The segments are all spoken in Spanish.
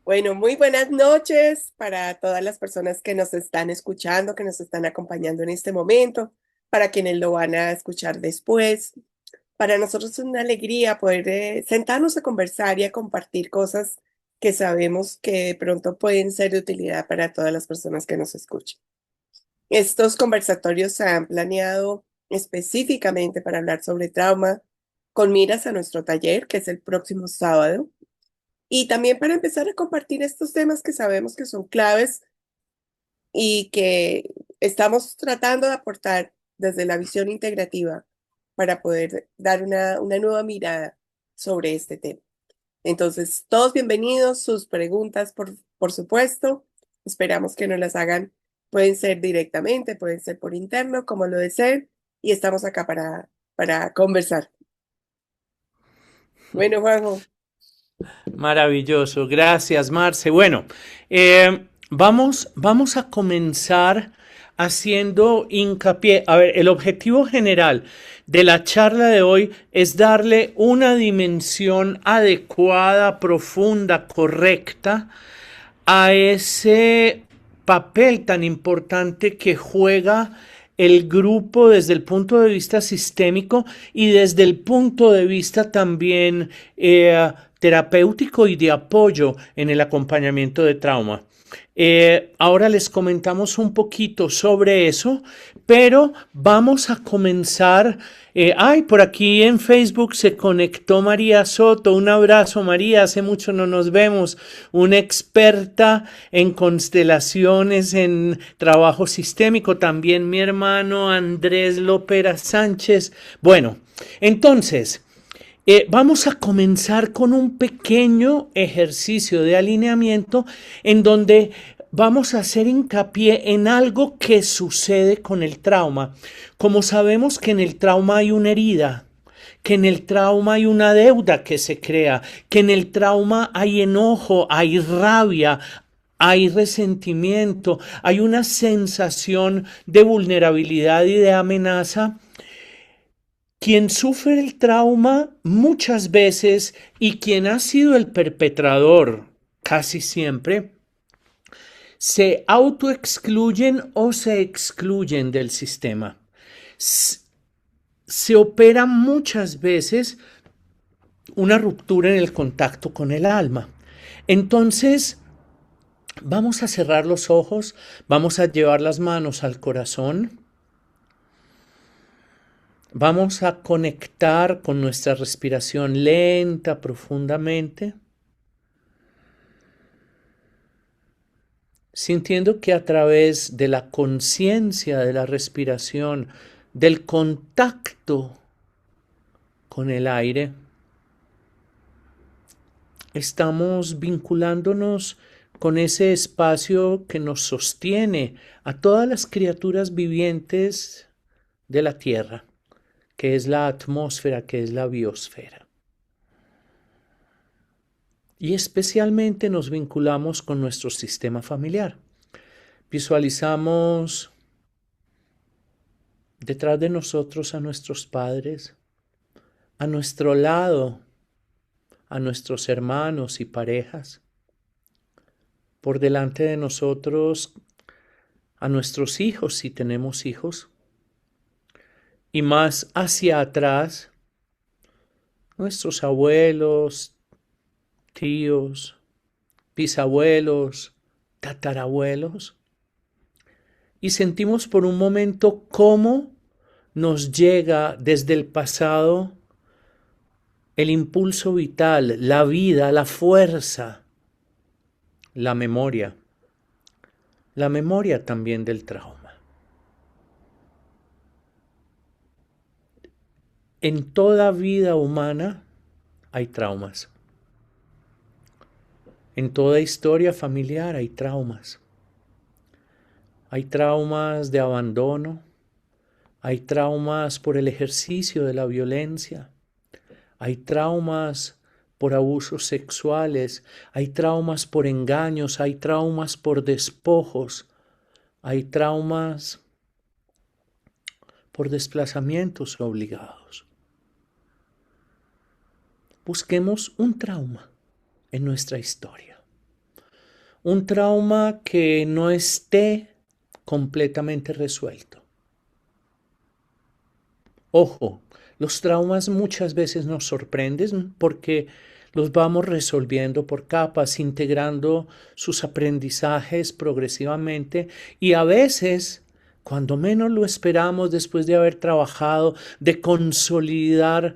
Bueno, muy buenas noches para todas las personas que nos están escuchando, que nos están acompañando en este momento, para quienes lo van a escuchar después. Para nosotros es una alegría poder sentarnos a conversar y a compartir cosas que sabemos que de pronto pueden ser de utilidad para todas las personas que nos escuchan. Estos conversatorios se han planeado específicamente para hablar sobre trauma con miras a nuestro taller, que es el próximo sábado. Y también para empezar a compartir estos temas que sabemos que son claves y que estamos tratando de aportar desde la visión integrativa para poder dar una nueva mirada sobre este tema. Entonces, todos bienvenidos, sus preguntas, por supuesto. Esperamos que nos las hagan, pueden ser directamente, pueden ser por interno, como lo deseen, y estamos acá para conversar. Bueno, Juanjo. Maravilloso, gracias Marce. Bueno, vamos a comenzar haciendo hincapié. A ver, el objetivo general de la charla de hoy es darle una dimensión adecuada, profunda, correcta a ese papel tan importante que juega el grupo desde el punto de vista sistémico y desde el punto de vista también terapéutico y de apoyo en el acompañamiento de trauma. Ahora les comentamos un poquito sobre eso, pero vamos a comenzar. Por aquí en Facebook se conectó María Soto. Un abrazo, María. Hace mucho no nos vemos. Una experta en constelaciones, en trabajo sistémico. También mi hermano Andrés Lopera Sánchez. Bueno, entonces. Vamos a comenzar con un pequeño ejercicio de alineamiento en donde vamos a hacer hincapié en algo que sucede con el trauma. Como sabemos que en el trauma hay una herida, que en el trauma hay una deuda que se crea, que en el trauma hay enojo, hay rabia, hay resentimiento, hay una sensación de vulnerabilidad y de amenaza. Quien sufre el trauma muchas veces y quien ha sido el perpetrador casi siempre, se autoexcluyen o se excluyen del sistema. Se opera muchas veces una ruptura en el contacto con el alma. Entonces, vamos a cerrar los ojos, vamos a llevar las manos al corazón. Vamos a conectar con nuestra respiración lenta, profundamente, sintiendo que a través de la conciencia de la respiración, del contacto con el aire, estamos vinculándonos con ese espacio que nos sostiene a todas las criaturas vivientes de la Tierra, que es la atmósfera, que es la biosfera. Y especialmente nos vinculamos con nuestro sistema familiar. Visualizamos detrás de nosotros a nuestros padres, a nuestro lado, a nuestros hermanos y parejas, por delante de nosotros a nuestros hijos si tenemos hijos, y más hacia atrás nuestros abuelos, tíos, bisabuelos, tatarabuelos, y sentimos por un momento cómo nos llega desde el pasado el impulso vital, la vida, la fuerza, la memoria también del trauma. En toda vida humana hay traumas. En toda historia familiar hay traumas. Hay traumas de abandono, hay traumas por el ejercicio de la violencia, hay traumas por abusos sexuales, hay traumas por engaños, hay traumas por despojos, hay traumas por desplazamientos obligados. Busquemos un trauma en nuestra historia. un trauma que no esté completamente resuelto. Ojo, los traumas muchas veces nos sorprenden porque los vamos resolviendo por capas, integrando sus aprendizajes progresivamente y a veces, cuando menos lo esperamos, después de haber trabajado, de consolidar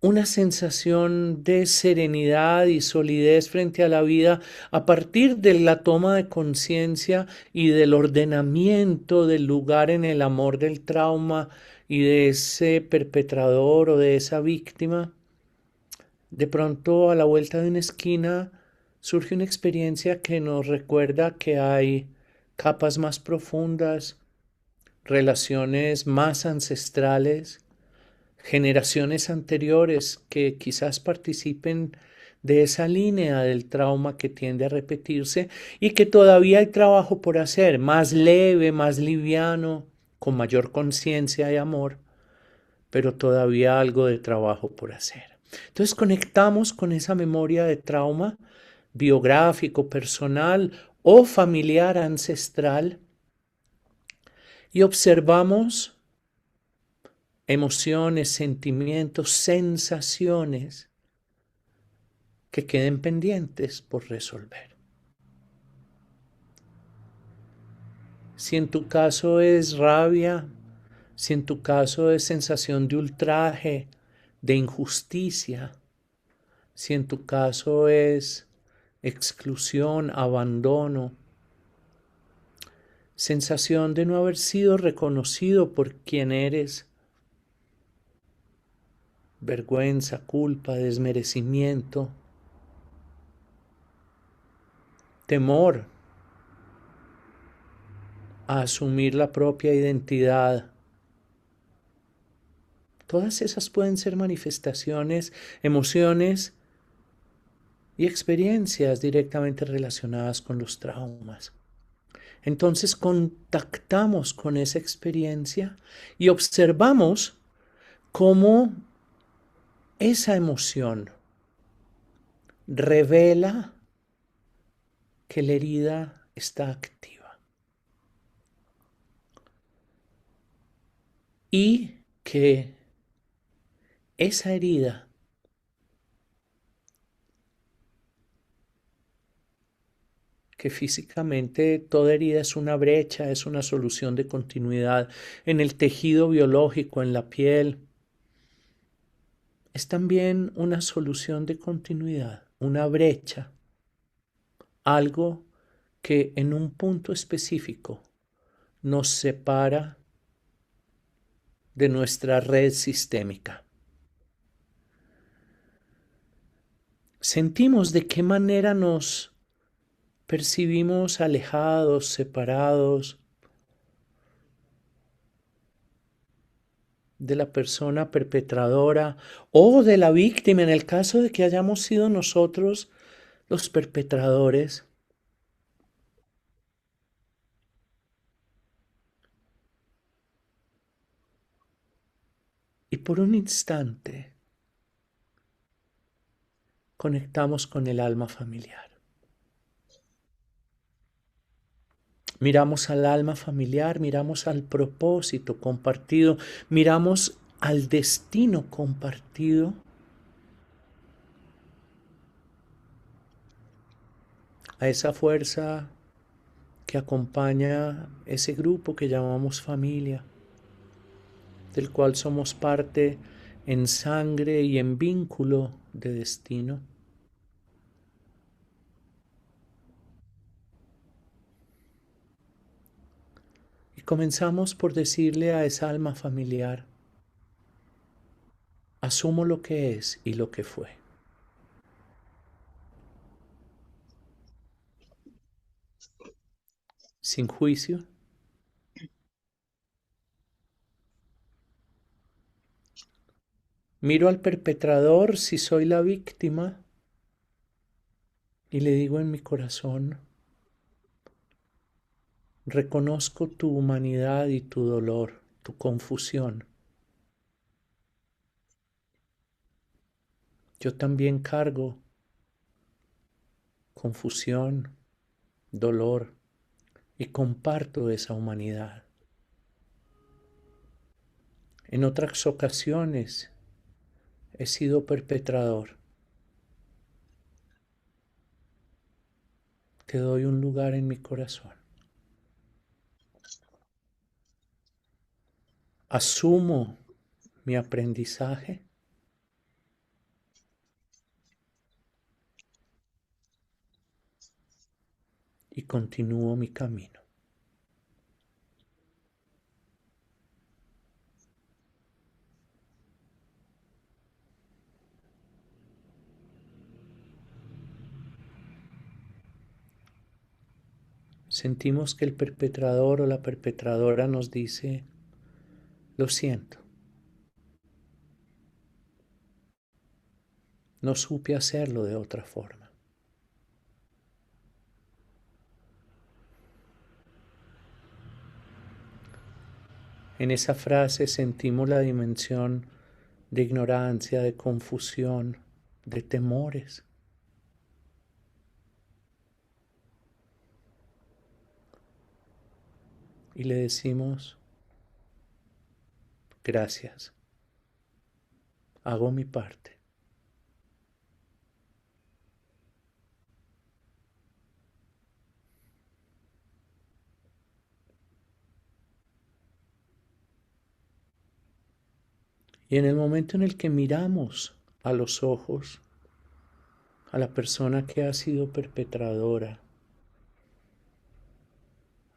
una sensación de serenidad y solidez frente a la vida a partir de la toma de conciencia y del ordenamiento del lugar en el amor del trauma y de ese perpetrador o de esa víctima. De pronto, a la vuelta de una esquina, surge una experiencia que nos recuerda que hay capas más profundas, relaciones más ancestrales, generaciones anteriores que quizás participen de esa línea del trauma que tiende a repetirse y que todavía hay trabajo por hacer, más leve, más liviano, con mayor conciencia y amor, pero todavía algo de trabajo por hacer. Entonces conectamos con esa memoria de trauma biográfico, personal o familiar ancestral y observamos emociones, sentimientos, sensaciones que queden pendientes por resolver. Si en tu caso es rabia, si en tu caso es sensación de ultraje, de injusticia, si en tu caso es exclusión, abandono, sensación de no haber sido reconocido por quien eres, vergüenza, culpa, desmerecimiento, temor a asumir la propia identidad. Todas esas pueden ser manifestaciones, emociones y experiencias directamente relacionadas con los traumas. Entonces contactamos con esa experiencia y observamos cómo esa emoción revela que la herida está activa y que esa herida que físicamente toda herida es una brecha, es una solución de continuidad en el tejido biológico, en la piel, es también una solución de continuidad, una brecha, algo que en un punto específico nos separa de nuestra red sistémica. Sentimos de qué manera nos percibimos alejados, separados de la persona perpetradora o de la víctima en el caso de que hayamos sido nosotros los perpetradores. Y por un instante conectamos con el alma familiar. Miramos al alma familiar, miramos al propósito compartido, miramos al destino compartido, a esa fuerza que acompaña ese grupo que llamamos familia, del cual somos parte en sangre y en vínculo de destino. Y comenzamos por decirle a esa alma familiar, asumo lo que es y lo que fue. Sin juicio, miro al perpetrador si soy la víctima y le digo en mi corazón, reconozco tu humanidad y tu dolor, tu confusión. Yo también cargo confusión, dolor y comparto esa humanidad. En otras ocasiones he sido perpetrador. Te doy un lugar en mi corazón. Asumo mi aprendizaje y continúo mi camino. Sentimos que el perpetrador o la perpetradora nos dice, lo siento, no supe hacerlo de otra forma. En esa frase sentimos la dimensión de ignorancia, de confusión, de temores. Y le decimos, gracias, hago mi parte. Y en el momento en el que miramos a los ojos a la persona que ha sido perpetradora,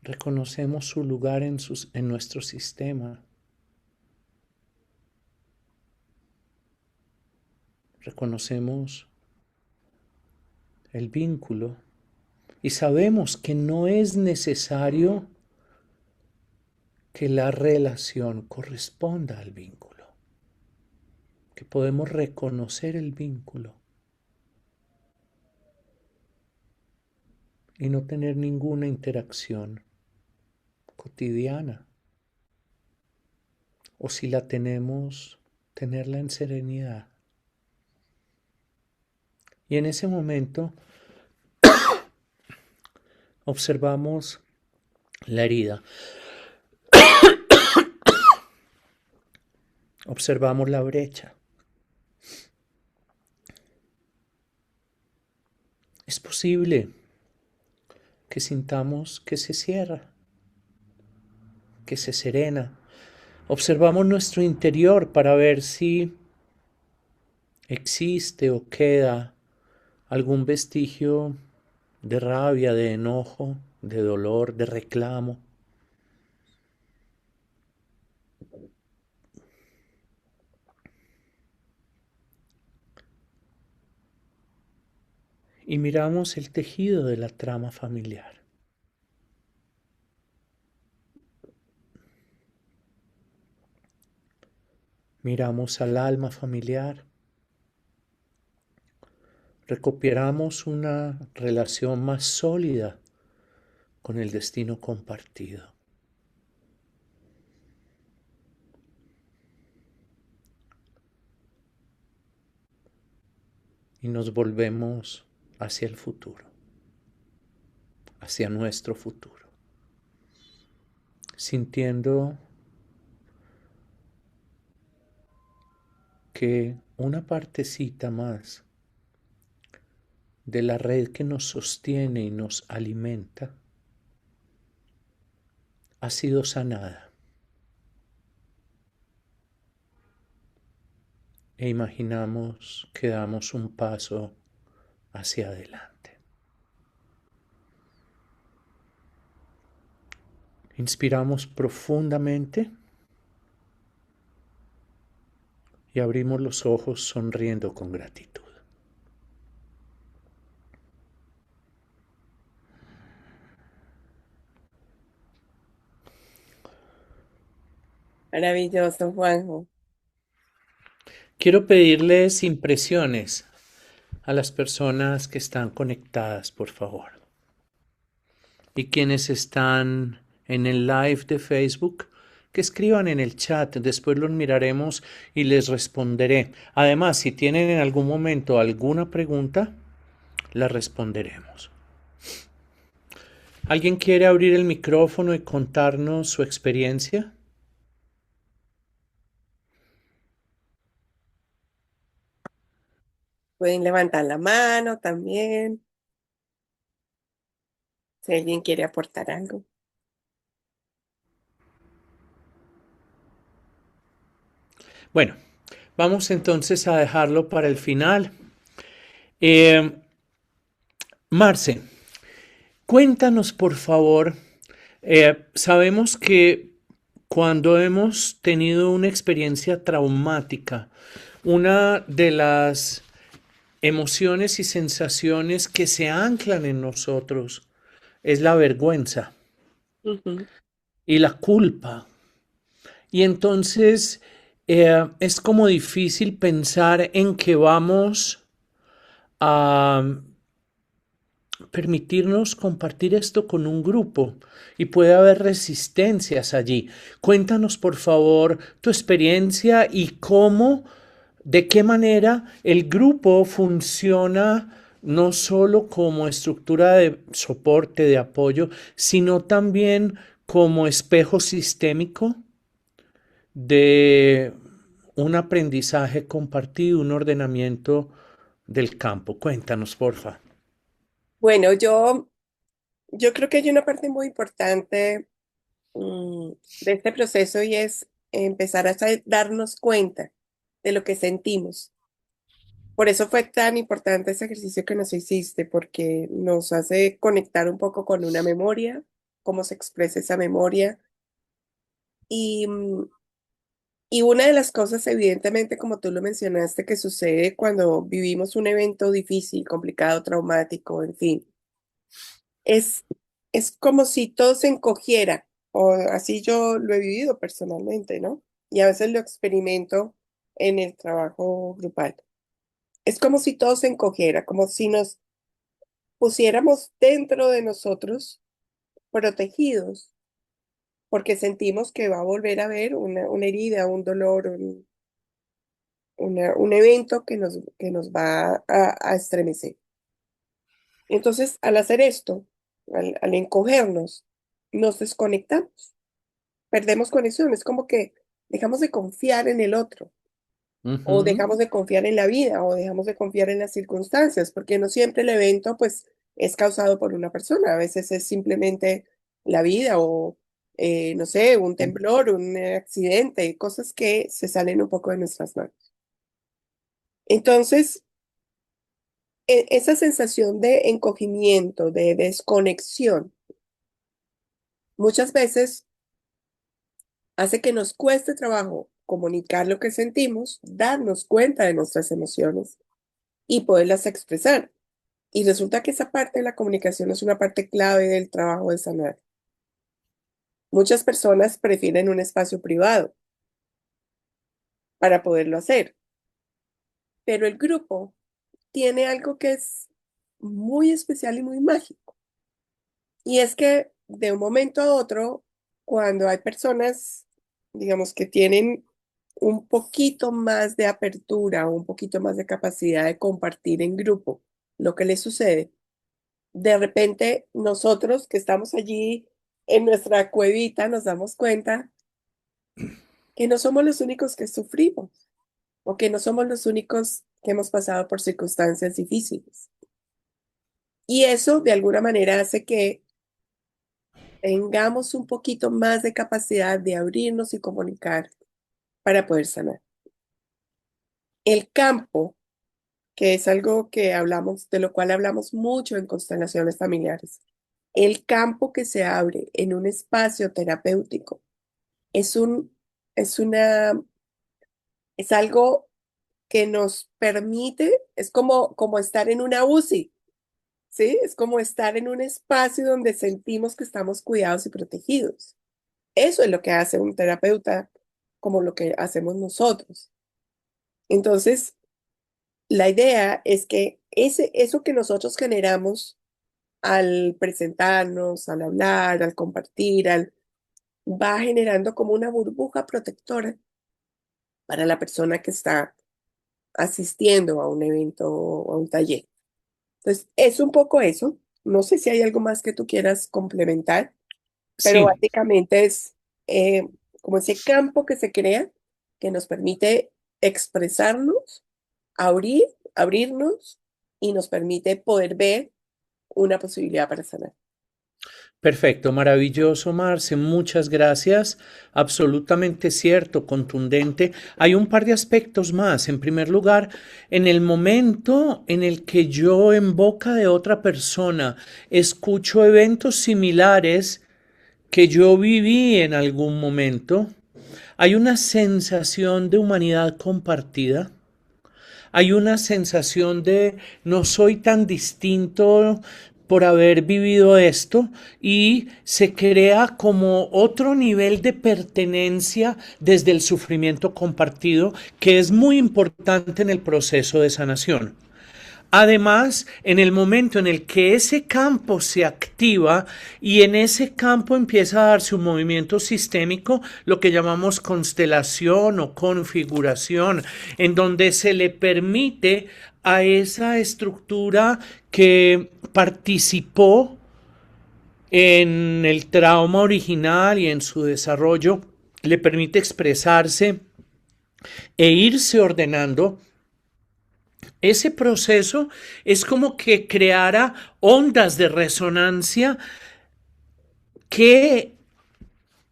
reconocemos su lugar en nuestro sistema. Reconocemos el vínculo y sabemos que no es necesario que la relación corresponda al vínculo, que podemos reconocer el vínculo y no tener ninguna interacción cotidiana, o si la tenemos, tenerla en serenidad. Y en ese momento observamos la herida, observamos la brecha. Es posible que sintamos que se cierra, que se serena. Observamos nuestro interior para ver si existe o queda algún vestigio de rabia, de enojo, de dolor, de reclamo. Y miramos el tejido de la trama familiar. Miramos al alma familiar. Recuperamos una relación más sólida con el destino compartido. Y nos volvemos hacia el futuro, hacia nuestro futuro, sintiendo que una partecita más de la red que nos sostiene y nos alimenta ha sido sanada. E imaginamos que damos un paso hacia adelante. Inspiramos profundamente y abrimos los ojos sonriendo con gratitud. Maravilloso, Juanjo. Quiero pedirles impresiones a las personas que están conectadas, por favor. Y quienes están en el live de Facebook, que escriban en el chat, después los miraremos y les responderé. Además, si tienen en algún momento alguna pregunta, la responderemos. ¿Alguien quiere abrir el micrófono y contarnos su experiencia? Pueden levantar la mano también, si alguien quiere aportar algo. Bueno, vamos entonces a dejarlo para el final. Eh, Marce, cuéntanos por favor, sabemos que cuando hemos tenido una experiencia traumática, una de las emociones y sensaciones que se anclan en nosotros es la vergüenza Ujú. y la culpa. Y entonces es como difícil pensar en que vamos a permitirnos compartir esto con un grupo y puede haber resistencias allí. Cuéntanos por favor tu experiencia y cómo, de qué manera el grupo funciona no solo como estructura de soporte, de apoyo, sino también como espejo sistémico de un aprendizaje compartido, un ordenamiento del campo. Cuéntanos, porfa. Bueno, yo creo que hay una parte muy importante de este proceso y es empezar a darnos cuenta de lo que sentimos. Por eso fue tan importante ese ejercicio que nos hiciste, porque nos hace conectar un poco con una memoria, cómo se expresa esa memoria. Y, y una de las cosas, evidentemente, como tú lo mencionaste, que sucede cuando vivimos un evento difícil, complicado, traumático, en fin, es, es como si todo se encogiera, o así yo lo he vivido personalmente, ¿no? Y a veces lo experimento en el trabajo grupal. Es como si todo se encogiera, como si nos pusiéramos dentro de nosotros protegidos, porque sentimos que va a volver a haber una herida, un dolor, un evento que nos va a estremecer. Entonces, al hacer esto, al encogernos, nos desconectamos, perdemos conexión, es como que dejamos de confiar en el otro, o Ujú. dejamos de confiar en la vida, o dejamos de confiar en las circunstancias, porque no siempre el evento, pues, es causado por una persona, a veces es simplemente la vida o, no sé, un temblor, un accidente, cosas que se salen un poco de nuestras manos. Entonces, esa sensación de encogimiento, de desconexión, muchas veces hace que nos cueste trabajo comunicar lo que sentimos, darnos cuenta de nuestras emociones y poderlas expresar. Y resulta que esa parte de la comunicación es una parte clave del trabajo de sanar. Muchas personas prefieren un espacio privado para poderlo hacer, pero el grupo tiene algo que es muy especial y muy mágico. Y es que de un momento a otro, cuando hay personas, digamos, que tienen un poquito más de apertura, un poquito más de capacidad de compartir en grupo lo que les sucede, de repente nosotros que estamos allí en nuestra cuevita nos damos cuenta que no somos los únicos que sufrimos o que no somos los únicos que hemos pasado por circunstancias difíciles. Y eso de alguna manera hace que tengamos un poquito más de capacidad de abrirnos y comunicar para poder sanar. El campo, que es algo que hablamos, de lo cual hablamos mucho en constelaciones familiares, el campo que se abre en un espacio terapéutico es es una, es algo que nos permite, es como estar en una UCI, ¿sí? Es como estar en un espacio donde sentimos que estamos cuidados y protegidos. Eso es lo que hace un terapeuta, como lo que hacemos nosotros. Entonces, la idea es que eso que nosotros generamos al presentarnos, al hablar, al compartir, va generando como una burbuja protectora para la persona que está asistiendo a un evento o a un taller. Entonces, es un poco eso. No sé si hay algo más que tú quieras complementar, pero Sí. básicamente es eh, como ese campo que se crea que nos permite expresarnos, abrir, abrirnos y nos permite poder ver una posibilidad para sanar. Perfecto, maravilloso, Marce, muchas gracias. Absolutamente cierto, contundente. Hay un par de aspectos más. En primer lugar, en el momento en el que yo en boca de otra persona escucho eventos similares que yo viví en algún momento, hay una sensación de humanidad compartida. Hay una sensación de no soy tan distinto por haber vivido esto y se crea como otro nivel de pertenencia desde el sufrimiento compartido que es muy importante en el proceso de sanación. Además, en el momento en el que ese campo se activa y en ese campo empieza a darse un movimiento sistémico, lo que llamamos constelación o configuración, en donde se le permite a esa estructura que participó en el trauma original y en su desarrollo, le permite expresarse e irse ordenando. Ese proceso es como que creara ondas de resonancia que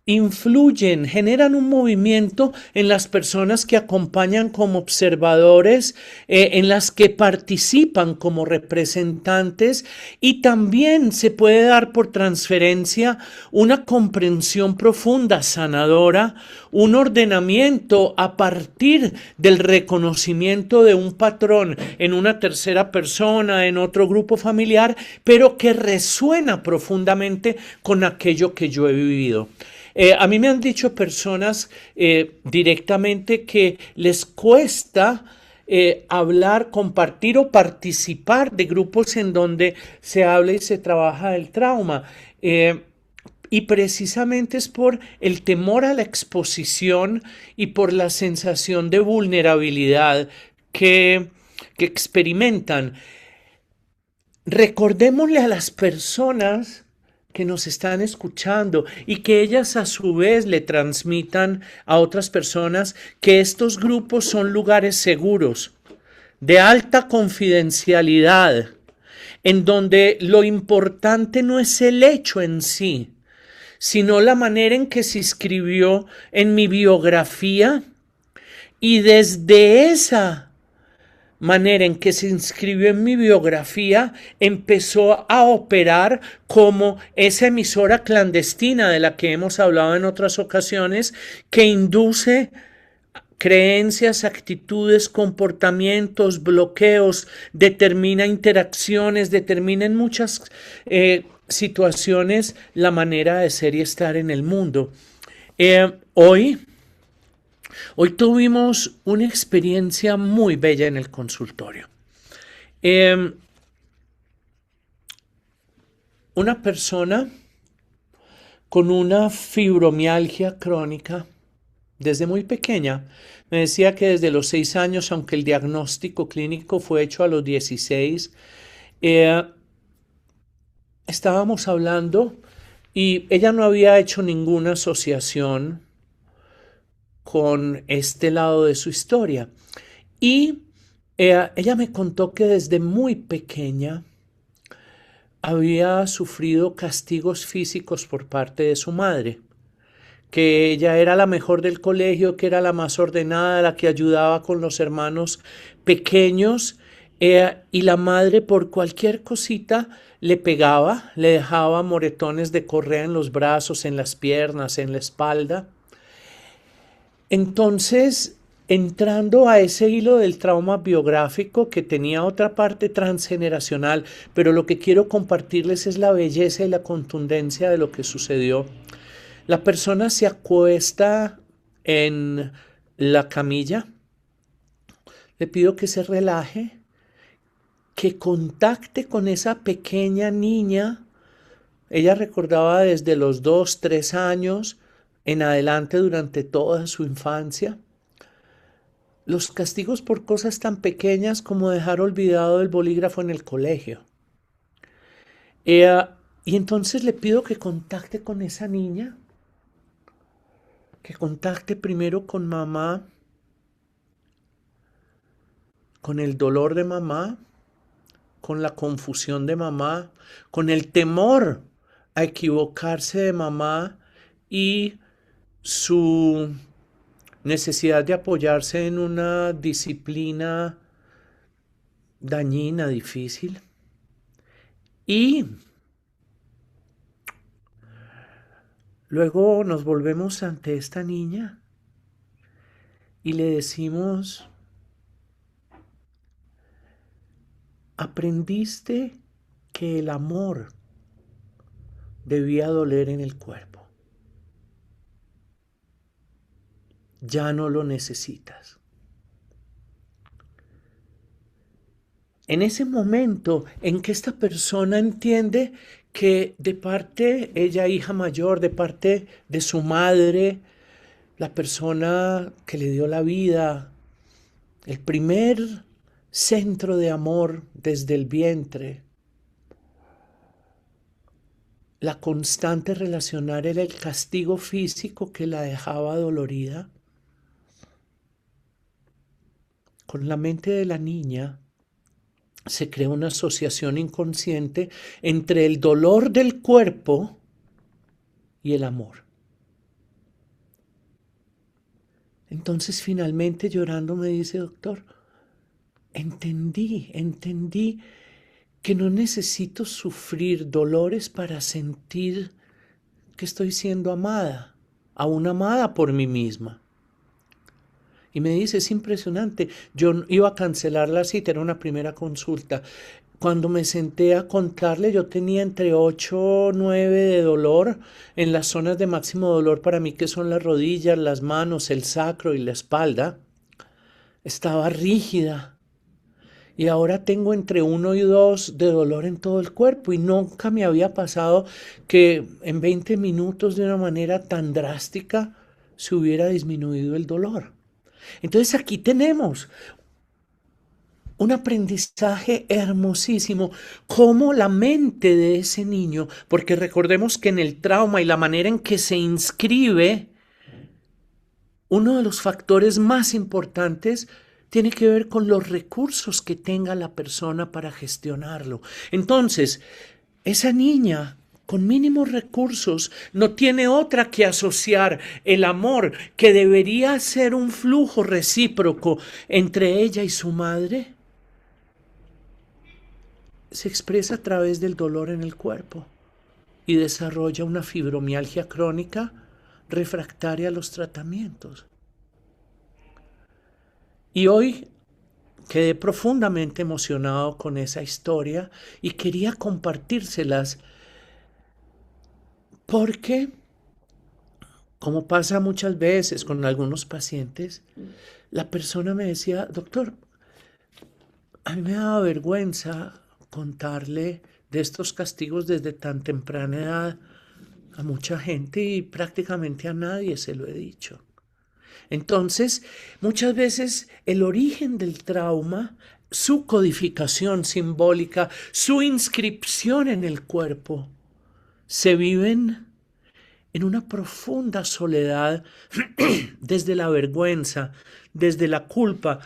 influyen, generan un movimiento en las personas que acompañan como observadores, en las que participan como representantes y también se puede dar por transferencia una comprensión profunda, sanadora, un ordenamiento a partir del reconocimiento de un patrón en una tercera persona, en otro grupo familiar, pero que resuena profundamente con aquello que yo he vivido. A mí me han dicho personas directamente que les cuesta hablar, compartir o participar de grupos en donde se habla y se trabaja del trauma. Y precisamente es por el temor a la exposición y por la sensación de vulnerabilidad que experimentan. Recordémosle a las personas que nos están escuchando y que ellas a su vez le transmitan a otras personas que estos grupos son lugares seguros, de alta confidencialidad, en donde lo importante no es el hecho en sí, sino la manera en que se escribió en mi biografía y desde esa manera en que se inscribió en mi biografía, empezó a operar como esa emisora clandestina de la que hemos hablado en otras ocasiones, que induce creencias, actitudes, comportamientos, bloqueos, determina interacciones, determina en muchas situaciones la manera de ser y estar en el mundo. Hoy tuvimos una experiencia muy bella en el consultorio. Eh, una persona con una fibromialgia crónica desde muy pequeña me decía que desde los 6 años, aunque el diagnóstico clínico fue hecho a los 16, eh, estábamos hablando y ella no había hecho ninguna asociación con este lado de su historia. Y ella me contó que desde muy pequeña había sufrido castigos físicos por parte de su madre, que ella era la mejor del colegio, que era la más ordenada, la que ayudaba con los hermanos pequeños, y la madre por cualquier cosita le pegaba, le dejaba moretones de correa en los brazos, en las piernas, en la espalda. Entonces, entrando a ese hilo del trauma biográfico que tenía otra parte transgeneracional, pero lo que quiero compartirles es la belleza y la contundencia de lo que sucedió. La persona se acuesta en la camilla, le pido que se relaje, que contacte con esa pequeña niña. Ella recordaba desde los 2, 3 años en adelante durante toda su infancia. Los castigos por cosas tan pequeñas como dejar olvidado el bolígrafo en el colegio. Eh, y entonces le pido que contacte con esa niña, que contacte primero con mamá, con el dolor de mamá, con la confusión de mamá, con el temor a equivocarse de mamá y su necesidad de apoyarse en una disciplina dañina, difícil. Y luego nos volvemos ante esta niña y le decimos, aprendiste que el amor debía doler en el cuerpo. Ya no lo necesitas. En ese momento en que esta persona entiende que de parte, ella hija mayor, de parte de su madre, la persona que le dio la vida, el primer centro de amor desde el vientre, la constante relacionar era el castigo físico que la dejaba dolorida, con la mente de la niña se crea una asociación inconsciente entre el dolor del cuerpo y el amor. Entonces finalmente llorando me dice, doctor, entendí que no necesito sufrir dolores para sentir que estoy siendo amada, aún amada por mí misma. Y me dice, es impresionante, yo iba a cancelar la cita, era una primera consulta. Cuando me senté a contarle, yo tenía entre 8 o 9 de dolor en las zonas de máximo dolor para mí, que son las rodillas, las manos, el sacro y la espalda. Estaba rígida. Y ahora tengo entre 1 y 2 de dolor en todo el cuerpo. Y nunca me había pasado que en 20 minutos de una manera tan drástica se hubiera disminuido el dolor. Entonces aquí tenemos un aprendizaje hermosísimo, cómo la mente de ese niño, porque recordemos que en el trauma y la manera en que se inscribe, uno de los factores más importantes tiene que ver con los recursos que tenga la persona para gestionarlo. Entonces, esa niña con mínimos recursos no tiene otra que asociar el amor que debería ser un flujo recíproco entre ella y su madre, se expresa a través del dolor en el cuerpo y desarrolla una fibromialgia crónica refractaria a los tratamientos. Y hoy quedé profundamente emocionado con esa historia y quería compartírselas porque, como pasa muchas veces con algunos pacientes, la persona me decía, doctor, a mí me daba vergüenza contarle de estos castigos desde tan temprana edad a mucha gente y prácticamente a nadie se lo he dicho. Entonces, muchas veces el origen del trauma, su codificación simbólica, su inscripción en el cuerpo, se viven en una profunda soledad desde la vergüenza, desde la culpa,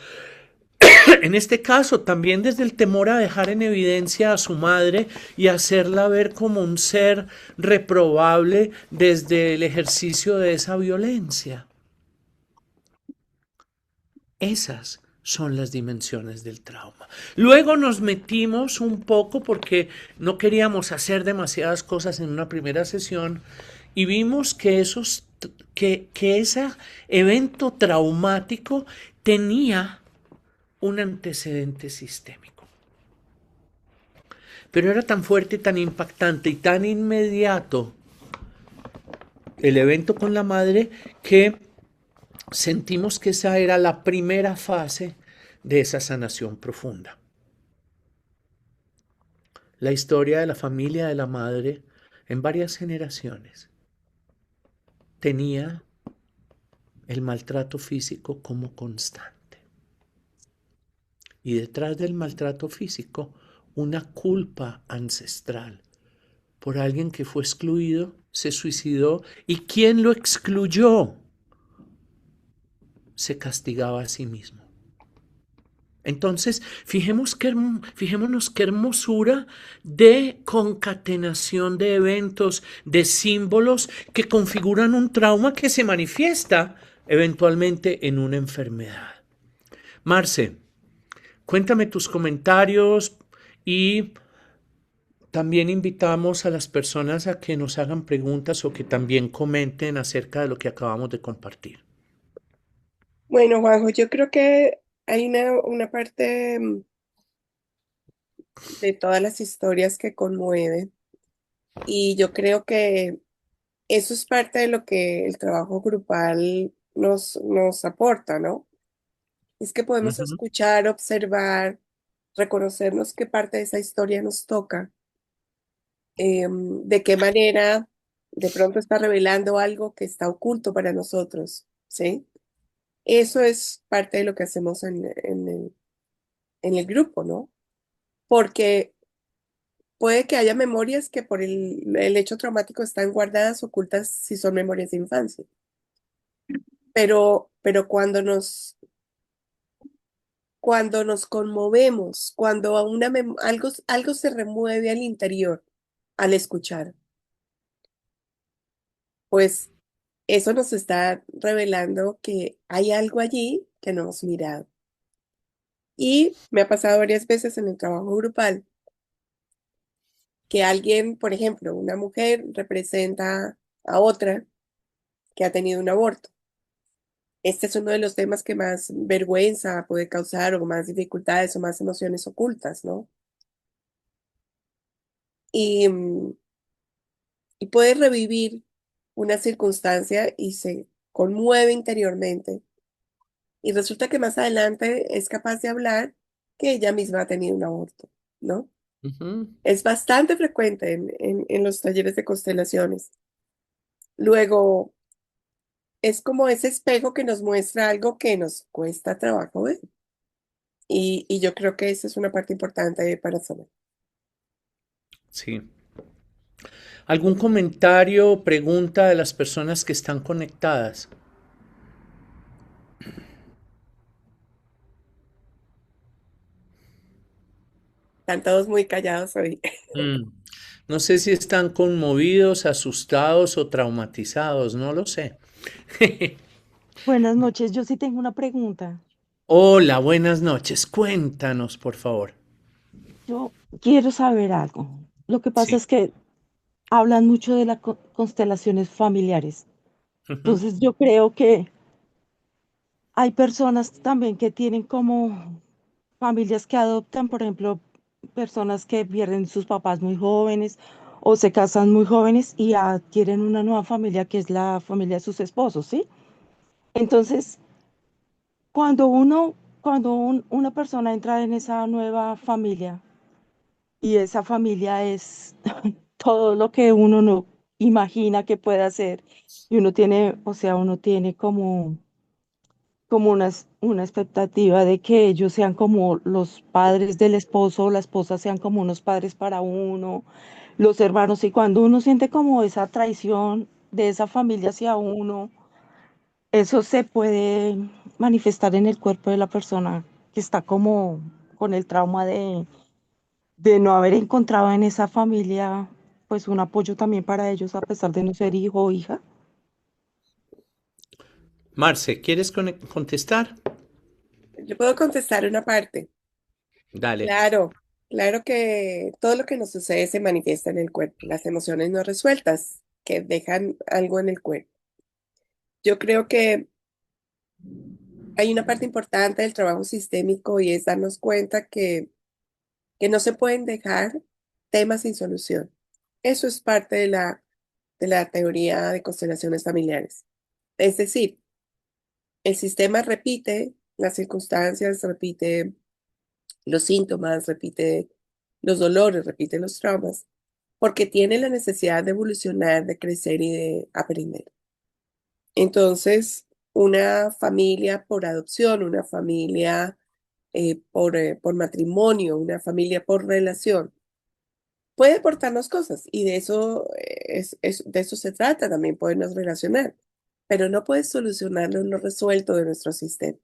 en este caso también desde el temor a dejar en evidencia a su madre y hacerla ver como un ser reprobable desde el ejercicio de esa violencia. Esas son las dimensiones del trauma. Luego nos metimos un poco porque no queríamos hacer demasiadas cosas en una primera sesión y vimos que ese evento traumático tenía un antecedente sistémico. Pero era tan fuerte, tan impactante y tan inmediato el evento con la madre que sentimos que esa era la primera fase de esa sanación profunda. La historia de la familia de la madre en varias generaciones tenía el maltrato físico como constante. Y detrás del maltrato físico, una culpa ancestral por alguien que fue excluido, se suicidó y quien lo excluyó se castigaba a sí mismo. Entonces, fijémonos qué hermosura de concatenación de eventos, de símbolos que configuran un trauma que se manifiesta eventualmente en una enfermedad. Marce, cuéntame tus comentarios y también invitamos a las personas a que nos hagan preguntas o que también comenten acerca de lo que acabamos de compartir. Bueno, Juanjo, yo creo que hay una parte de todas las historias que conmueve y yo creo que eso es parte de lo que el trabajo grupal nos aporta, ¿no? Es que podemos Ujú, escuchar, observar, reconocernos qué parte de esa historia nos toca, de qué manera de pronto está revelando algo que está oculto para nosotros, ¿sí? Eso es parte de lo que hacemos en el grupo, ¿no? Porque puede que haya memorias que por el hecho traumático están guardadas, ocultas, si son memorias de infancia. Pero cuando nos conmovemos, cuando algo se remueve al interior al escuchar, pues eso nos está revelando que hay algo allí que no hemos mirado. Y me ha pasado varias veces en el trabajo grupal que alguien, por ejemplo, una mujer representa a otra que ha tenido un aborto. Este es uno de los temas que más vergüenza puede causar o más dificultades o más emociones ocultas, ¿no? Y, y puede revivir una circunstancia y se conmueve interiormente. Y resulta que más adelante es capaz de hablar que ella misma ha tenido un aborto, ¿no? ujú. Es bastante frecuente en los talleres de constelaciones. Luego, es como ese espejo que nos muestra algo que nos cuesta trabajo ver. Y yo creo que esa es una parte importante para saber. Sí. ¿Algún comentario o pregunta de las personas que están conectadas? Están todos muy callados hoy. Mm. No sé si están conmovidos, asustados o traumatizados, no lo sé. Buenas noches, yo sí tengo una pregunta. Hola, buenas noches. Cuéntanos, por favor. Yo quiero saber algo. Lo que pasa Sí. es que hablan mucho de las constelaciones familiares. Ujú, Entonces yo creo que hay personas también que tienen como familias que adoptan, por ejemplo, personas que pierden sus papás muy jóvenes o se casan muy jóvenes y adquieren una nueva familia que es la familia de sus esposos, ¿sí? Entonces, una persona entra en esa nueva familia, y esa familia es todo lo que uno no imagina que puede hacer. Y uno tiene, o sea, uno tiene como una expectativa de que ellos sean como los padres del esposo o la esposa sean como unos padres para uno, los hermanos. Y cuando uno siente como esa traición de esa familia hacia uno, eso se puede manifestar en el cuerpo de la persona que está como con el trauma de no haber encontrado en esa familia pues un apoyo también para ellos a pesar de no ser hijo o hija. Marce, ¿quieres contestar? Yo puedo contestar una parte. Dale. Claro, claro que todo lo que nos sucede se manifiesta en el cuerpo, las emociones no resueltas que dejan algo en el cuerpo. Yo creo que hay una parte importante del trabajo sistémico y es darnos cuenta que no se pueden dejar temas sin solución. Eso es parte de la teoría de constelaciones familiares. Es decir, el sistema repite las circunstancias, repite los síntomas, repite los dolores, repite los traumas, porque tiene la necesidad de evolucionar, de crecer y de aprender. Entonces, una familia por adopción, una familia por matrimonio, una familia por relación, puede aportarnos cosas y de eso, de eso se trata también, podernos relacionar, pero no puede solucionarlo en lo resuelto de nuestro sistema.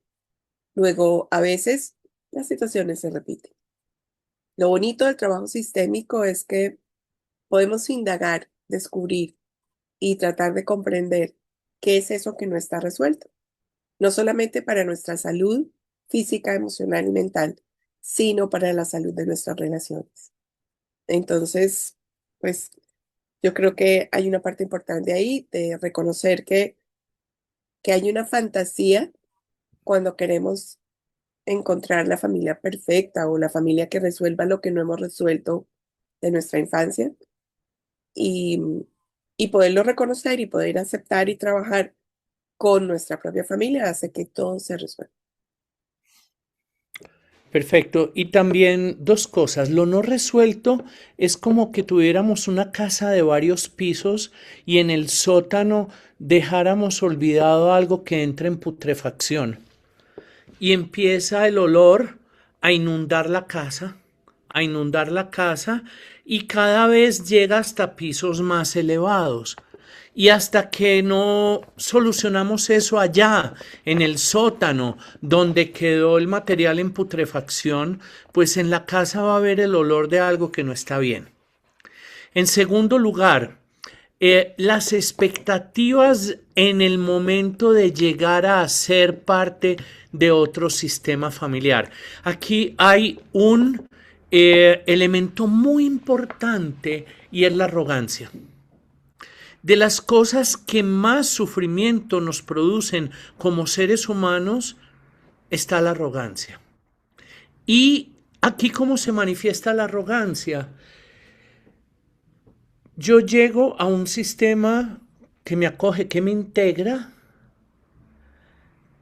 Luego, a veces las situaciones se repiten. Lo bonito del trabajo sistémico es que podemos indagar, descubrir y tratar de comprender qué es eso que no está resuelto, no solamente para nuestra salud física, emocional y mental, sino para la salud de nuestras relaciones. Entonces, pues yo creo que hay una parte importante ahí de reconocer que hay una fantasía cuando queremos encontrar la familia perfecta o la familia que resuelva lo que no hemos resuelto de nuestra infancia y, y poderlo reconocer y poder aceptar y trabajar con nuestra propia familia hace que todo se resuelva. Perfecto. Y también dos cosas. Lo no resuelto es como que tuviéramos una casa de varios pisos y en el sótano dejáramos olvidado algo que entra en putrefacción. Y empieza el olor a inundar la casa, a inundar la casa y cada vez llega hasta pisos más elevados. Y hasta que no solucionamos eso allá, en el sótano, donde quedó el material en putrefacción, pues en la casa va a haber el olor de algo que no está bien. En segundo lugar, las expectativas en el momento de llegar a ser parte de otro sistema familiar. Aquí hay un elemento muy importante y es la arrogancia. De las cosas que más sufrimiento nos producen como seres humanos está la arrogancia. Y aquí cómo se manifiesta la arrogancia. Yo llego a un sistema que me acoge, que me integra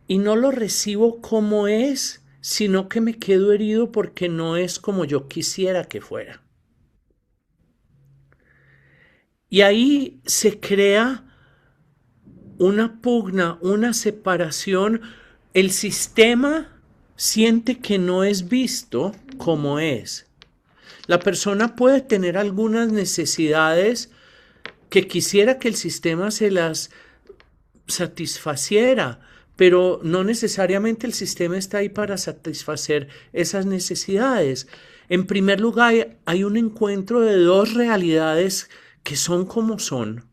y no lo recibo como es, sino que me quedo herido porque no es como yo quisiera que fuera. Y ahí se crea una pugna, una separación. El sistema siente que no es visto como es. La persona puede tener algunas necesidades que quisiera que el sistema se las satisfaciera, pero no necesariamente el sistema está ahí para satisfacer esas necesidades. En primer lugar, hay un encuentro de dos realidades que son como son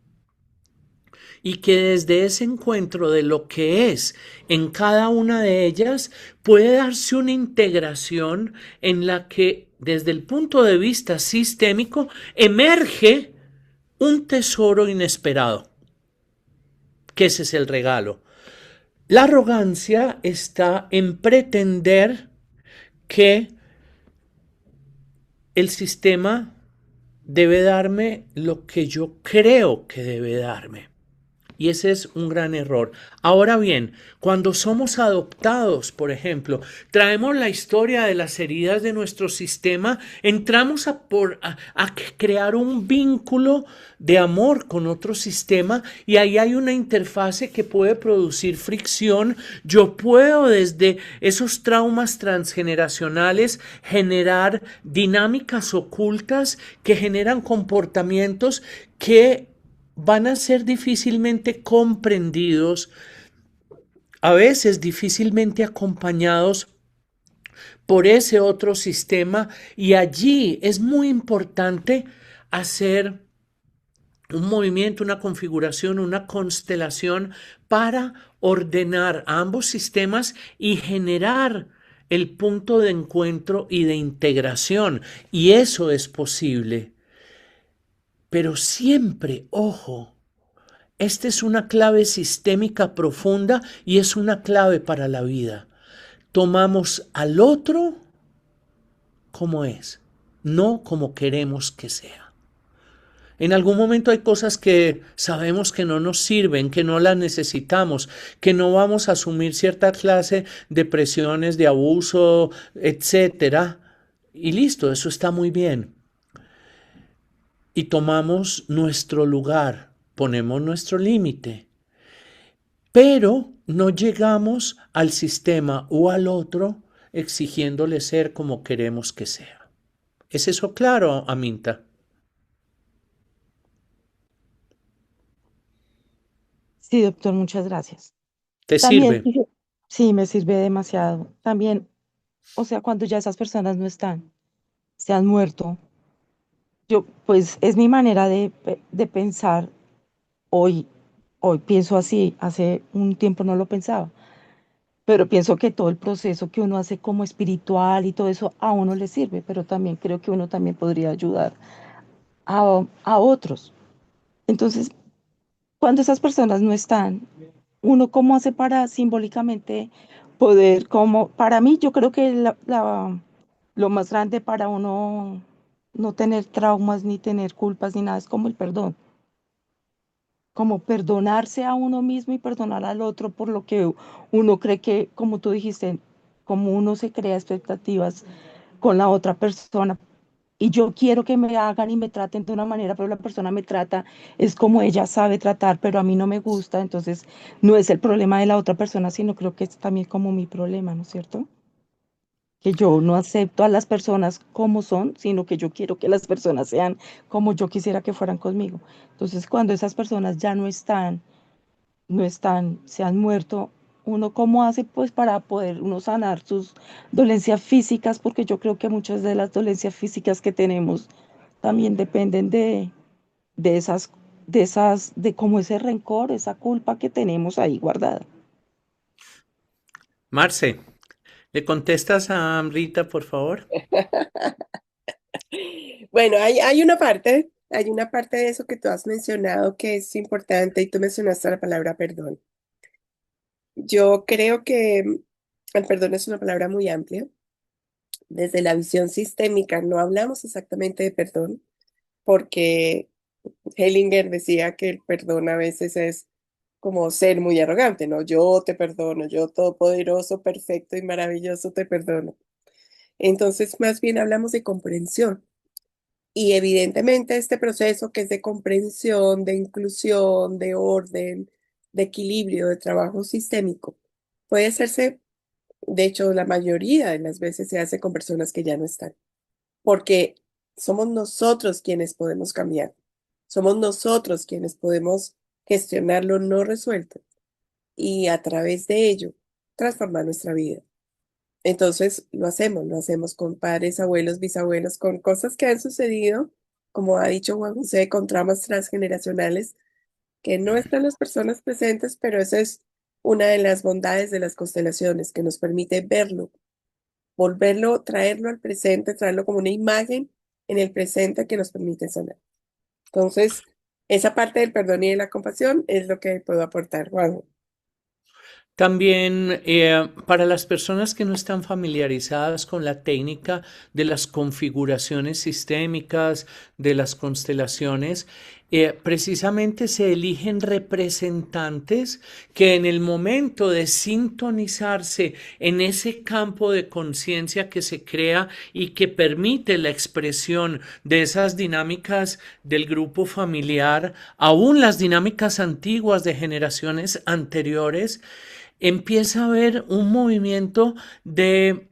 y que desde ese encuentro de lo que es en cada una de ellas puede darse una integración en la que desde el punto de vista sistémico emerge un tesoro inesperado, que ese es el regalo. La arrogancia está en pretender que el sistema debe darme lo que yo creo que debe darme. Y ese es un gran error. Ahora bien, cuando somos adoptados, por ejemplo, traemos la historia de las heridas de nuestro sistema, entramos a crear un vínculo de amor con otro sistema y ahí hay una interfase que puede producir fricción. Yo puedo desde esos traumas transgeneracionales generar dinámicas ocultas que generan comportamientos que van a ser difícilmente comprendidos, a veces difícilmente acompañados por ese otro sistema, y allí es muy importante hacer un movimiento, una configuración, una constelación para ordenar a ambos sistemas y generar el punto de encuentro y de integración, y eso es posible. Pero siempre, ojo, esta es una clave sistémica profunda y es una clave para la vida. Tomamos al otro como es, no como queremos que sea. En algún momento hay cosas que sabemos que no nos sirven, que no las necesitamos, que no vamos a asumir cierta clase de presiones, de abuso, etcétera. Y listo, eso está muy bien. Y tomamos nuestro lugar, ponemos nuestro límite, pero no llegamos al sistema o al otro exigiéndole ser como queremos que sea. ¿Es eso claro, Aminta? Sí, doctor, muchas gracias. ¿Te También, sirve? sí, me sirve demasiado. También, o sea, cuando ya esas personas no están, se han muerto, yo, pues es mi manera de pensar hoy. Hoy pienso así, hace un tiempo no lo pensaba, pero pienso que todo el proceso que uno hace como espiritual y todo eso a uno le sirve, pero también creo que uno también podría ayudar a otros. Entonces, cuando esas personas no están, uno cómo hace para simbólicamente poder, como, para mí yo creo que lo más grande para uno no tener traumas ni tener culpas ni nada es como el perdón, como perdonarse a uno mismo y perdonar al otro por lo que uno cree que, como tú dijiste, como uno se crea expectativas con la otra persona. Y yo quiero que me hagan y me traten de una manera, pero la persona me trata, es como ella sabe tratar, pero a mí no me gusta, entonces no es el problema de la otra persona, sino creo que es también como mi problema, ¿no es cierto? Que yo no acepto a las personas como son, sino que yo quiero que las personas sean como yo quisiera que fueran conmigo. Entonces, cuando esas personas ya no están, se han muerto, uno cómo hace pues para poder uno sanar sus dolencias físicas, porque yo creo que muchas de las dolencias físicas que tenemos también dependen de como ese rencor, esa culpa que tenemos ahí guardada. Marce, ¿le contestas a Amrita, por favor? Bueno, hay una parte de eso que tú has mencionado que es importante y tú mencionaste la palabra perdón. Yo creo que el perdón es una palabra muy amplia. Desde la visión sistémica no hablamos exactamente de perdón porque Hellinger decía que el perdón a veces es como ser muy arrogante, ¿no? Yo te perdono, yo todopoderoso, perfecto y maravilloso te perdono. Entonces, más bien hablamos de comprensión. Y evidentemente este proceso que es de comprensión, de inclusión, de orden, de equilibrio, de trabajo sistémico, puede hacerse, de hecho, la mayoría de las veces se hace con personas que ya no están, porque somos nosotros quienes podemos cambiar, somos nosotros quienes podemos gestionar lo no resuelto y a través de ello transformar nuestra vida. Entonces lo hacemos con padres, abuelos, bisabuelos, con cosas que han sucedido, como ha dicho Juan José, con traumas transgeneracionales que no están las personas presentes, pero esa es una de las bondades de las constelaciones, que nos permite verlo, volverlo, traerlo al presente, traerlo como una imagen en el presente que nos permite sanar. Entonces, esa parte del perdón y de la compasión es lo que puedo aportar, Juan. También para las personas que no están familiarizadas con la técnica de las configuraciones sistémicas, de las constelaciones, precisamente se eligen representantes que en el momento de sintonizarse en ese campo de conciencia que se crea y que permite la expresión de esas dinámicas del grupo familiar, aún las dinámicas antiguas de generaciones anteriores, empieza a haber un movimiento de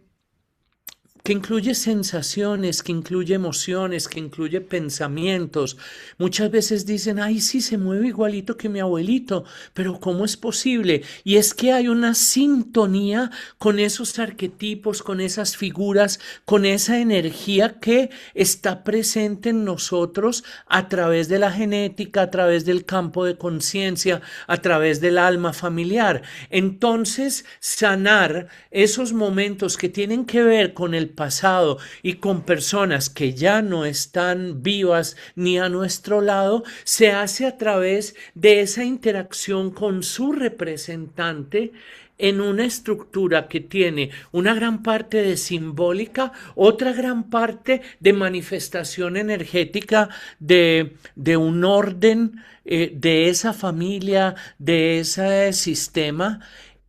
que incluye sensaciones, que incluye emociones, que incluye pensamientos. Muchas veces dicen, ay, sí, se mueve igualito que mi abuelito, pero ¿cómo es posible? Y es que hay una sintonía con esos arquetipos, con esas figuras, con esa energía que está presente en nosotros a través de la genética, a través del campo de conciencia, a través del alma familiar. Entonces, sanar esos momentos que tienen que ver con el pasado y con personas que ya no están vivas ni a nuestro lado, se hace a través de esa interacción con su representante en una estructura que tiene una gran parte de simbólica, otra gran parte de manifestación energética de un orden de esa familia, de ese sistema,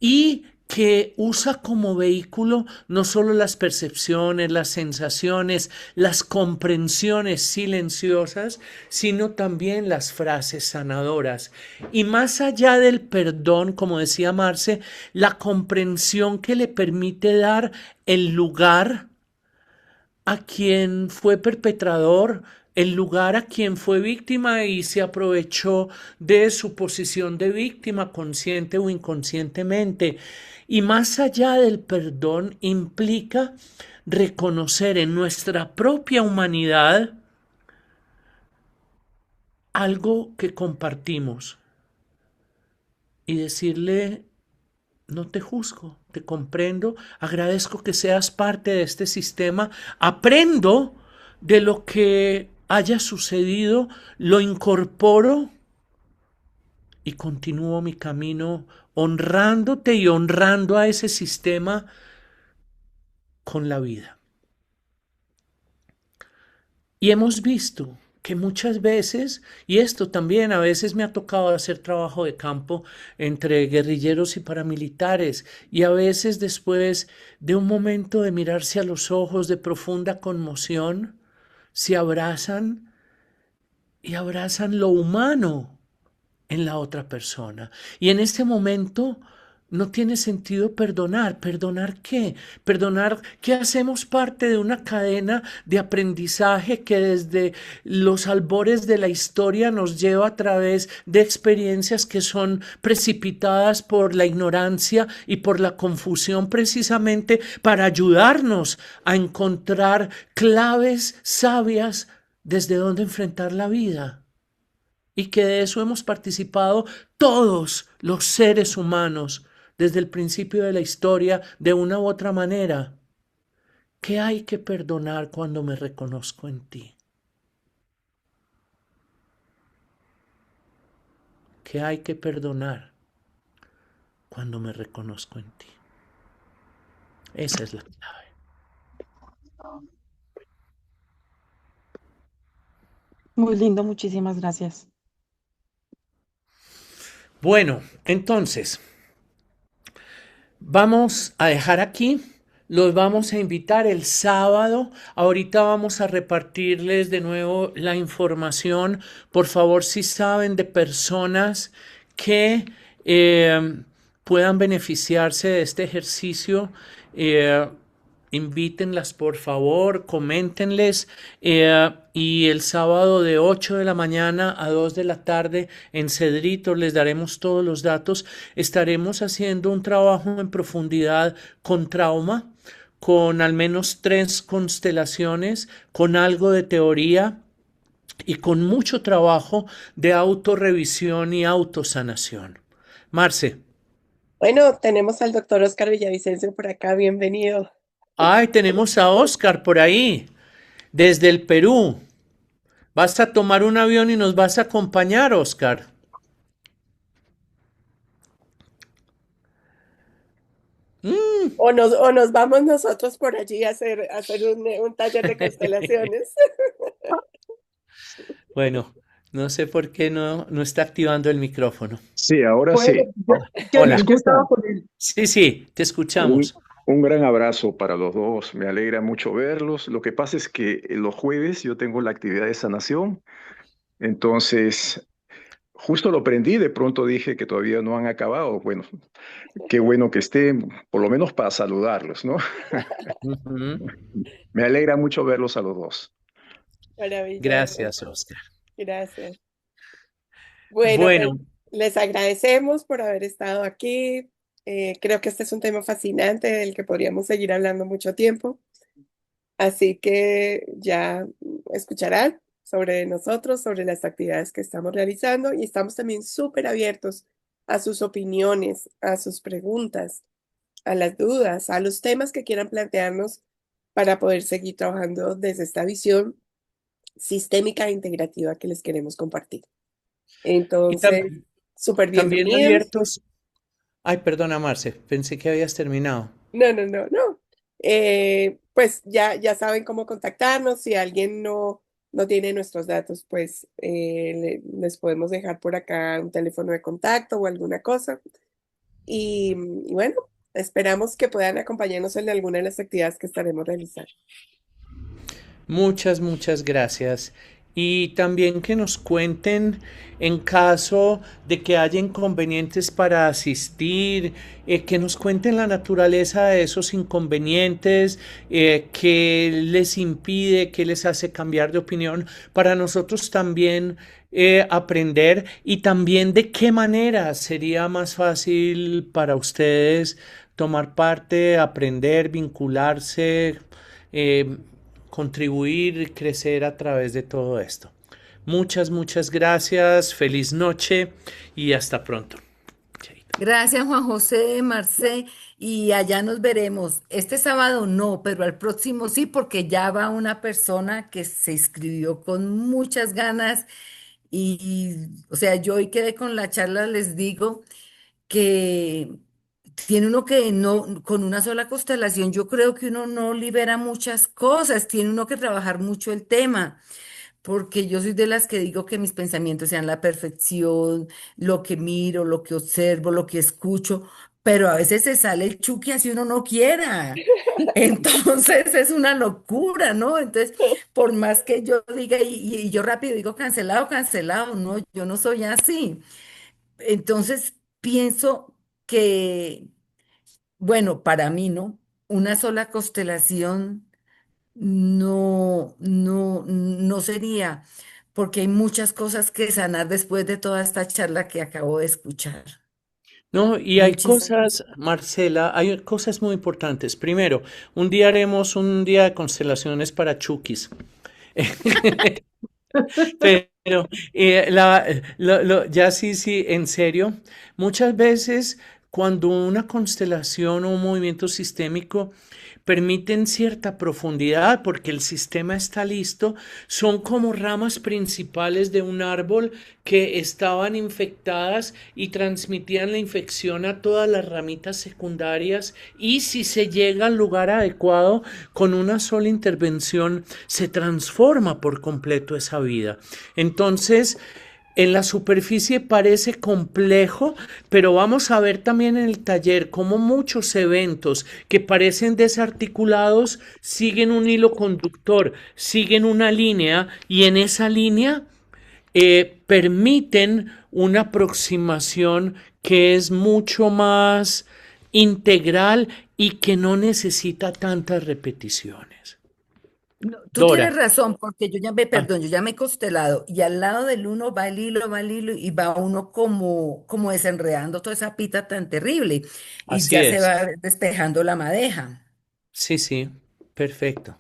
y que usa como vehículo no solo las percepciones, las sensaciones, las comprensiones silenciosas, sino también las frases sanadoras. Y más allá del perdón, como decía Marce, la comprensión que le permite dar el lugar a quien fue perpetrador el lugar a quien fue víctima y se aprovechó de su posición de víctima, consciente o inconscientemente. Y más allá del perdón, implica reconocer en nuestra propia humanidad algo que compartimos y decirle: no te juzgo, te comprendo, agradezco que seas parte de este sistema, aprendo de lo que haya sucedido, lo incorporo y continúo mi camino honrándote y honrando a ese sistema con la vida. Y hemos visto que muchas veces, y esto también a veces me ha tocado hacer trabajo de campo entre guerrilleros y paramilitares, y a veces después de un momento de mirarse a los ojos de profunda conmoción, se abrazan y abrazan lo humano en la otra persona. Y en este momento no tiene sentido perdonar. ¿Perdonar qué? Perdonar que hacemos parte de una cadena de aprendizaje que desde los albores de la historia nos lleva a través de experiencias que son precipitadas por la ignorancia y por la confusión, precisamente para ayudarnos a encontrar claves sabias desde donde enfrentar la vida. Y que de eso hemos participado todos los seres humanos desde el principio de la historia de una u otra manera. ¿Qué hay que perdonar cuando me reconozco en ti? ¿Qué hay que perdonar cuando me reconozco en ti? Esa es la clave. Muy lindo, muchísimas gracias. Bueno, entonces, vamos a dejar aquí. Los vamos a invitar el sábado. Ahorita vamos a repartirles de nuevo la información. Por favor, si saben de personas que puedan beneficiarse de este ejercicio, eh, invítenlas por favor, coméntenles. Y el sábado de 8 de la mañana a 2 de la tarde en Cedrito les daremos todos los datos. Estaremos haciendo un trabajo en profundidad con trauma, con al menos 3 constelaciones, con algo de teoría y con mucho trabajo de autorrevisión y autosanación. Marce. Bueno, tenemos al doctor Oscar Villavicencio por acá, bienvenido. Ay, tenemos a Oscar por ahí, desde el Perú. Vas a tomar un avión y nos vas a acompañar, Oscar. O nos vamos nosotros por allí a hacer un taller de constelaciones. Bueno, no sé por qué no está activando el micrófono. Sí, ahora Bueno, sí. ¿Me Hola. yo escuchan? estaba con él. Sí, sí, te Un, escuchamos. un gran abrazo para los dos. Me alegra mucho verlos. Lo que pasa es que los jueves yo tengo la actividad de sanación. Entonces, justo lo prendí. De pronto dije que todavía no han acabado. Bueno, qué bueno que estén, por lo menos para saludarlos, ¿no? Ujú. Me alegra mucho verlos a los dos. Maravilloso, Gracias, Oscar. gracias. Bueno, pues Bueno, les agradecemos por haber estado aquí. Creo que este es un tema fascinante del que podríamos seguir hablando mucho tiempo. Así que ya escucharán sobre nosotros, sobre las actividades que estamos realizando y estamos también súper abiertos a sus opiniones, a sus preguntas, a las dudas, a los temas que quieran plantearnos para poder seguir trabajando desde esta visión sistémica e integrativa que les queremos compartir. y Entonces, súper también bienvenidos. abiertos. Ay, perdona, Marce, pensé que habías terminado. No, no, no, no. Pues ya saben cómo contactarnos. Si alguien no tiene nuestros datos, pues les podemos dejar por acá un teléfono de contacto o alguna cosa. Y bueno, esperamos que puedan acompañarnos en alguna de las actividades que estaremos realizando. Muchas, muchas gracias. y también que nos cuenten en caso de que haya inconvenientes para asistir, que nos cuenten la naturaleza de esos inconvenientes, qué les impide, qué les hace cambiar de opinión, para nosotros también aprender y también de qué manera sería más fácil para ustedes tomar parte, aprender, vincularse, eh, contribuir, crecer a través de todo esto. Muchas, muchas gracias, feliz noche y hasta pronto. Gracias, Juan José, Marcé, y allá nos veremos. Este sábado no, pero al próximo sí, porque ya va una persona que se inscribió con muchas ganas o sea, yo hoy quedé con la charla, les digo que tiene uno que no, con una sola constelación, yo creo que uno no libera muchas cosas, tiene uno que trabajar mucho el tema, porque yo soy de las que digo que mis pensamientos sean la perfección, lo que miro, lo que observo, lo que escucho, pero a veces se sale el chuki así uno no quiera. Entonces es una locura, ¿no? Entonces, por más que yo diga, y yo rápido digo cancelado, cancelado, no, yo no soy así. Entonces, pienso que, bueno, para mí, ¿no? Una sola constelación no sería, porque hay muchas cosas que sanar después de toda esta charla que acabo de escuchar. No, y hay Muchísimas. cosas, Marcela, hay cosas muy importantes. Primero, un día haremos un día de constelaciones para Chukis. Pero ya sí, sí, en serio, muchas veces cuando una constelación o un movimiento sistémico permiten cierta profundidad porque el sistema está listo, son como ramas principales de un árbol que estaban infectadas y transmitían la infección a todas las ramitas secundarias y si se llega al lugar adecuado con una sola intervención se transforma por completo esa vida. Entonces, en la superficie parece complejo, pero vamos a ver también en el taller cómo muchos eventos que parecen desarticulados siguen un hilo conductor, siguen una línea y en esa línea permiten una aproximación que es mucho más integral y que no necesita tantas repeticiones. No, tú Dora. tienes razón, porque yo ya me, Ah, perdón, yo ya me he constelado y al lado del uno va el hilo y va uno como desenredando toda esa pita tan terrible y así ya se es. va despejando la madeja. Sí, sí, perfecto.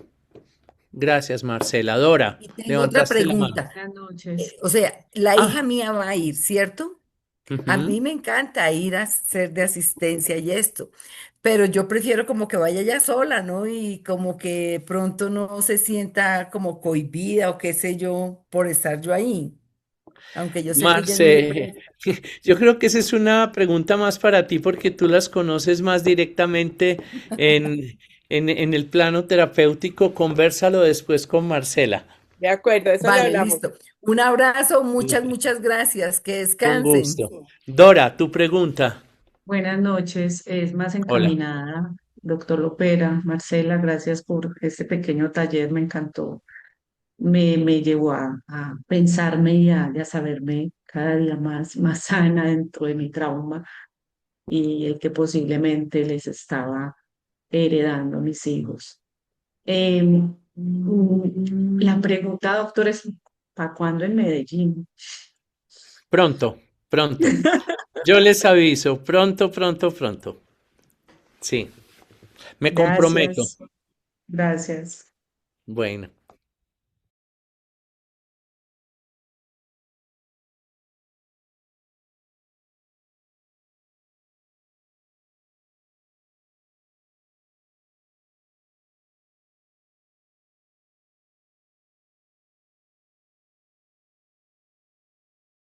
Gracias, Marcela. Dora, Y tengo otra levantaste la mano. pregunta. Buenas noches. O sea, la hija Ah, mía va a ir, ¿cierto? A ujú. mí me encanta ir a ser de asistencia y esto, pero yo prefiero como que vaya ella sola, ¿no? Y como que pronto no se sienta como cohibida o qué sé yo por estar yo ahí, aunque yo sé que ella es muy Marce, presa. yo creo que esa es una pregunta más para ti porque tú las conoces más directamente en, en el plano terapéutico. Convérsalo después con Marcela. De acuerdo, eso lo Vale, hablamos. listo. Un abrazo, muchas gracias, que Con descansen. gusto. Dora, tu pregunta. Buenas noches. Es más Hola. encaminada, doctor Lopera. Marcela, gracias por este pequeño taller, me encantó. Me llevó a pensarme y a saberme cada día más sana dentro de mi trauma y el que posiblemente les estaba heredando a mis hijos. La pregunta, doctor, es ¿para cuándo en Medellín? Pronto, pronto. Yo les aviso. Pronto, pronto, pronto. Sí, me comprometo. Gracias, gracias. Bueno.